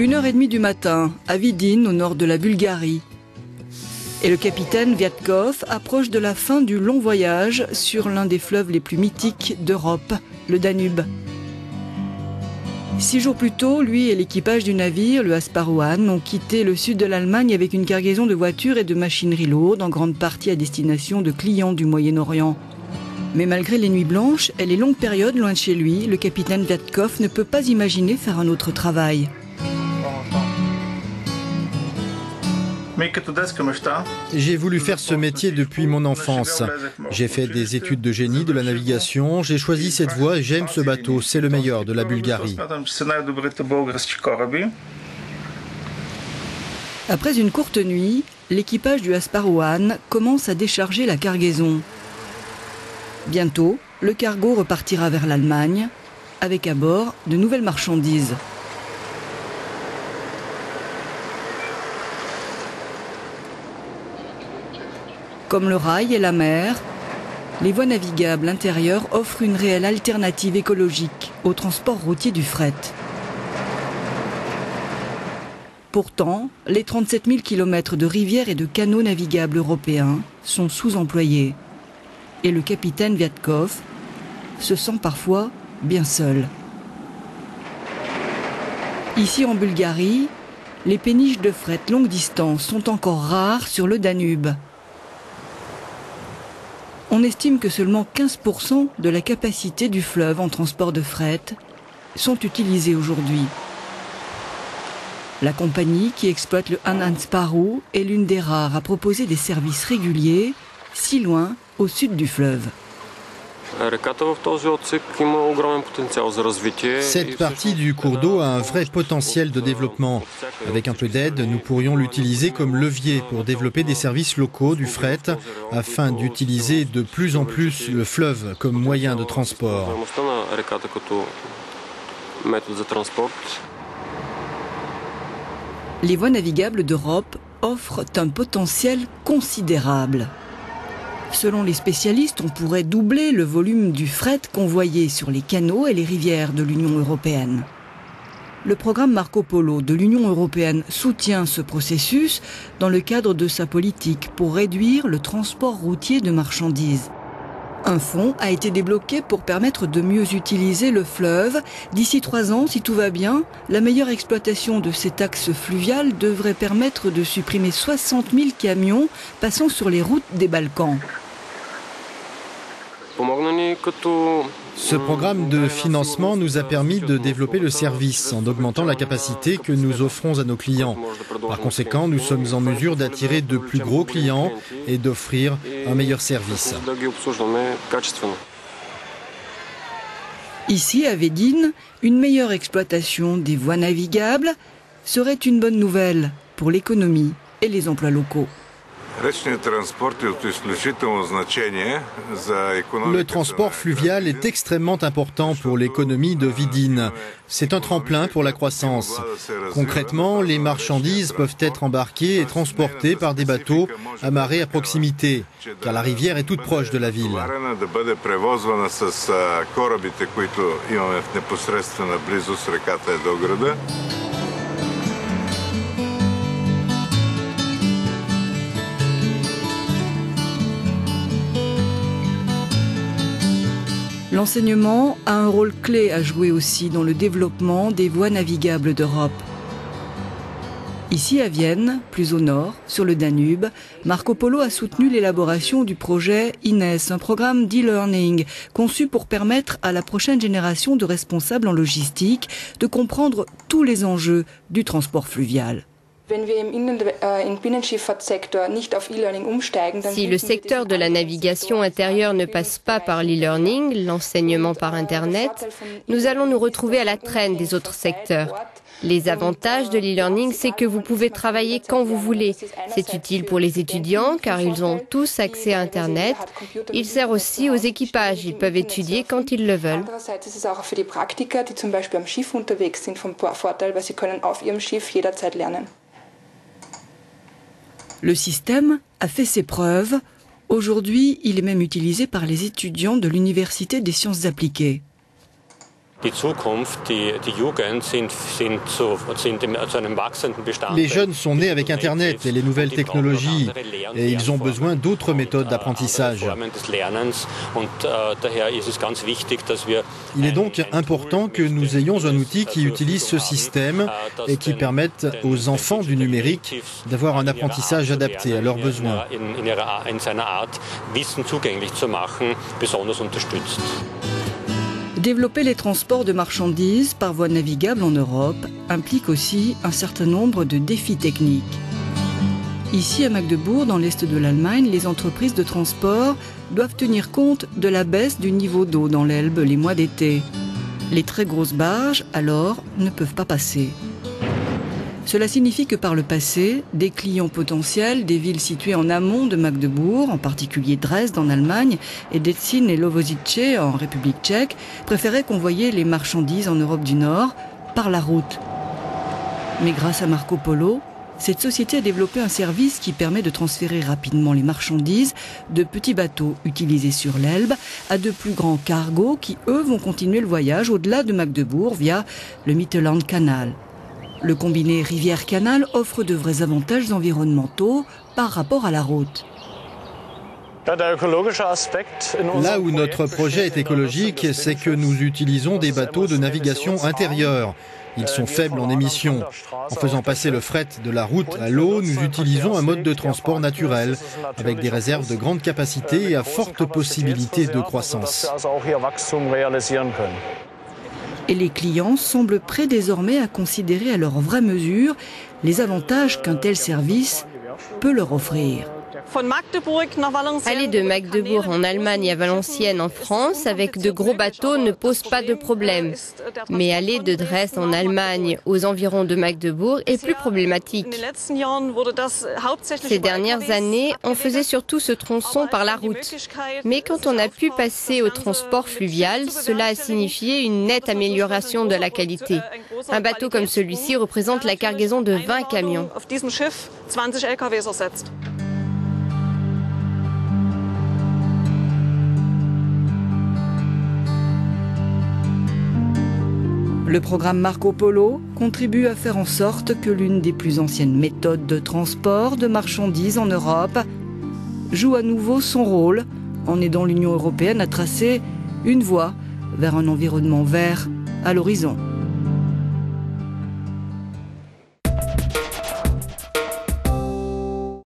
1h30 du matin, à Vidin, au nord de la Bulgarie. Et le capitaine Viatkov approche de la fin du long voyage sur l'un des fleuves les plus mythiques d'Europe, le Danube. 6 jours plus tôt, lui et l'équipage du navire, le Asparuhan, ont quitté le sud de l'Allemagne avec une cargaison de voitures et de machinerie lourde, en grande partie à destination de clients du Moyen-Orient. Mais malgré les nuits blanches et les longues périodes loin de chez lui, le capitaine Viatkov ne peut pas imaginer faire un autre travail. J'ai voulu faire ce métier depuis mon enfance. J'ai fait des études de génie de la navigation, j'ai choisi cette voie et j'aime ce bateau, c'est le meilleur de la Bulgarie. Après une courte nuit, l'équipage du Asparuhan commence à décharger la cargaison. Bientôt, le cargo repartira vers l'Allemagne, avec à bord de nouvelles marchandises. Comme le rail et la mer, les voies navigables intérieures offrent une réelle alternative écologique au transport routier du fret. Pourtant, les 37 000 km de rivières et de canaux navigables européens sont sous-employés. Et le capitaine Viatkov se sent parfois bien seul. Ici en Bulgarie, les péniches de fret longue distance sont encore rares sur le Danube. On estime que seulement 15% de la capacité du fleuve en transport de fret sont utilisés aujourd'hui. La compagnie qui exploite le Han-Ansparuh est l'une des rares à proposer des services réguliers si loin au sud du fleuve. Cette partie du cours d'eau a un vrai potentiel de développement. Avec un peu d'aide, nous pourrions l'utiliser comme levier pour développer des services locaux du fret afin d'utiliser de plus en plus le fleuve comme moyen de transport. Les voies navigables d'Europe offrent un potentiel considérable. Selon les spécialistes, on pourrait doubler le volume du fret convoyé sur les canaux et les rivières de l'Union européenne. Le programme Marco Polo de l'Union européenne soutient ce processus dans le cadre de sa politique pour réduire le transport routier de marchandises. Un fonds a été débloqué pour permettre de mieux utiliser le fleuve. D'ici 3 ans, si tout va bien, la meilleure exploitation de cet axe fluvial devrait permettre de supprimer 60 000 camions passant sur les routes des Balkans. Ce programme de financement nous a permis de développer le service en augmentant la capacité que nous offrons à nos clients. Par conséquent, nous sommes en mesure d'attirer de plus gros clients et d'offrir un meilleur service. Ici, à Vidin, une meilleure exploitation des voies navigables serait une bonne nouvelle pour l'économie et les emplois locaux. Le transport fluvial est extrêmement important pour l'économie de Vidin. C'est un tremplin pour la croissance. Concrètement, les marchandises peuvent être embarquées et transportées par des bateaux amarrés à proximité, car la rivière est toute proche de la ville. L'enseignement a un rôle clé à jouer aussi dans le développement des voies navigables d'Europe. Ici à Vienne, plus au nord, sur le Danube, Marco Polo a soutenu l'élaboration du projet INES, un programme d'e-learning conçu pour permettre à la prochaine génération de responsables en logistique de comprendre tous les enjeux du transport fluvial. Si le secteur de la navigation intérieure ne passe pas par l'e-learning, l'enseignement par Internet, nous allons nous retrouver à la traîne des autres secteurs. Les avantages de l'e-learning, c'est que vous pouvez travailler quand vous voulez. C'est utile pour les étudiants car ils ont tous accès à Internet. Il sert aussi aux équipages, ils peuvent étudier quand ils le veulent. Le système a fait ses preuves. Aujourd'hui, il est même utilisé par les étudiants de l'Université des sciences appliquées. Les jeunes sont nés avec Internet et les nouvelles technologies et ils ont besoin d'autres méthodes d'apprentissage. Il est donc important que nous ayons un outil qui utilise ce système et qui permette aux enfants du numérique d'avoir un apprentissage adapté à leurs besoins. Développer les transports de marchandises par voie navigable en Europe implique aussi un certain nombre de défis techniques. Ici, à Magdebourg, dans l'est de l'Allemagne, les entreprises de transport doivent tenir compte de la baisse du niveau d'eau dans l'Elbe les mois d'été. Les très grosses barges, alors, ne peuvent pas passer. Cela signifie que par le passé, des clients potentiels des villes situées en amont de Magdebourg, en particulier Dresde en Allemagne et Děčín et Lovosice en République tchèque, préféraient convoyer les marchandises en Europe du Nord par la route. Mais grâce à Marco Polo, cette société a développé un service qui permet de transférer rapidement les marchandises de petits bateaux utilisés sur l'Elbe à de plus grands cargos qui, eux, vont continuer le voyage au-delà de Magdebourg via le Mittelland Canal. Le combiné rivière-canal offre de vrais avantages environnementaux par rapport à la route. Là où notre projet est écologique, c'est que nous utilisons des bateaux de navigation intérieure. Ils sont faibles en émissions. En faisant passer le fret de la route à l'eau, nous utilisons un mode de transport naturel, avec des réserves de grande capacité et à forte possibilité de croissance. Et les clients semblent prêts désormais à considérer à leur vraie mesure les avantages qu'un tel service peut leur offrir. Aller de Magdebourg en Allemagne à Valenciennes en France avec de gros bateaux ne pose pas de problème. Mais aller de Dresde en Allemagne aux environs de Magdebourg est plus problématique. Ces dernières années, on faisait surtout ce tronçon par la route. Mais quand on a pu passer au transport fluvial, cela a signifié une nette amélioration de la qualité. Un bateau comme celui-ci représente la cargaison de 20 camions. Le programme Marco Polo contribue à faire en sorte que l'une des plus anciennes méthodes de transport de marchandises en Europe joue à nouveau son rôle en aidant l'Union européenne à tracer une voie vers un environnement vert à l'horizon.